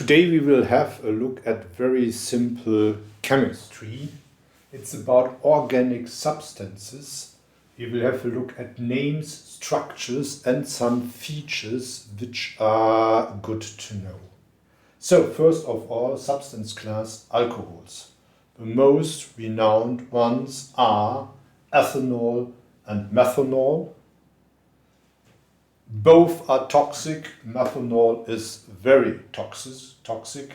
Today we will have a look at very simple chemistry. It's about organic substances. We will have a look at names, structures and some features which are good to know. So first of all, substance class alcohols. The most renowned ones are ethanol and methanol. Both are toxic. Methanol is very toxic.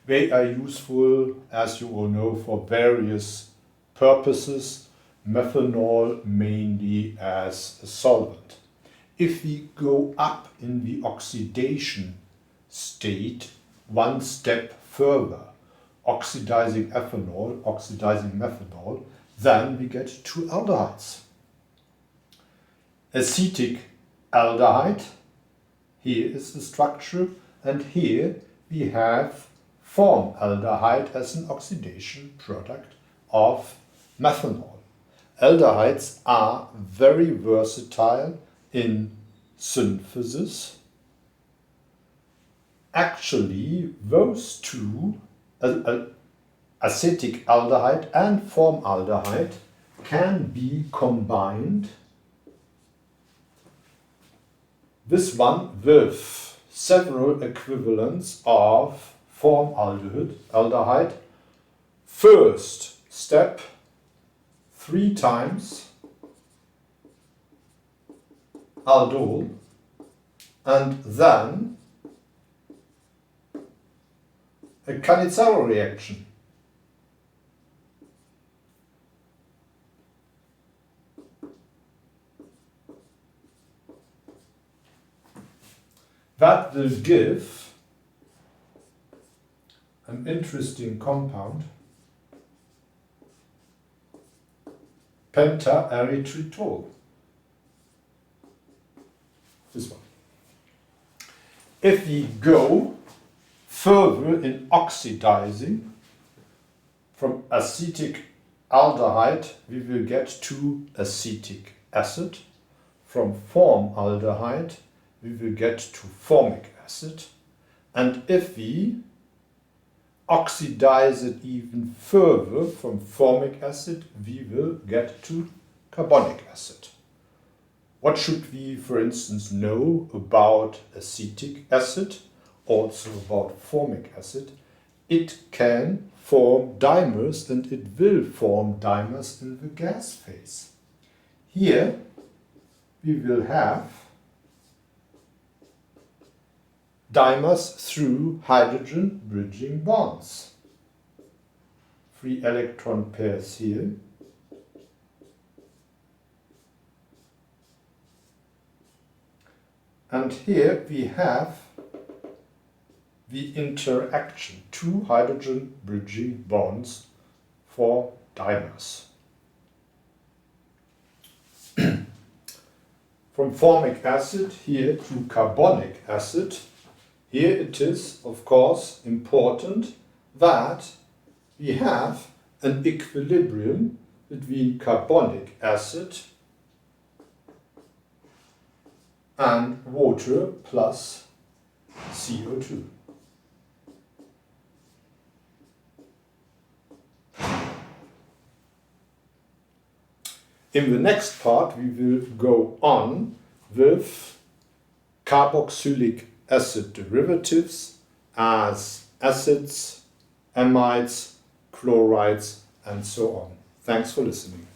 They are useful, as you all know, for various purposes. Methanol mainly as a solvent. If we go up in the oxidation state, one step further, oxidizing ethanol, oxidizing methanol, then we get two aldehydes. Acetic aldehyde, here is the structure, and here we have formaldehyde as an oxidation product of methanol. Aldehydes are very versatile in synthesis. Actually, those two, acetic aldehyde and formaldehyde, can be combined. This one with several equivalents of formaldehyde. First step, 3 times aldol, and then a Cannizzaro reaction. That will give an interesting compound, pentaerythritol. This one. If we go further in oxidizing, from acetic aldehyde we will get to acetic acid. From formaldehyde we will get to formic acid. And if we oxidize it even further from formic acid, we will get to carbonic acid. What should we, for instance, know about acetic acid, also about formic acid? It can form dimers, and it will form dimers in the gas phase. Here we will have dimers through hydrogen bridging bonds. 3 electron pairs here. And here we have the interaction, 2 hydrogen bridging bonds for dimers. From formic acid here to carbonic acid, here it is, of course, important that we have an equilibrium between carbonic acid and water plus CO2. In the next part we will go on with carboxylic acid derivatives as acids, amides, chlorides and so on. Thanks for listening.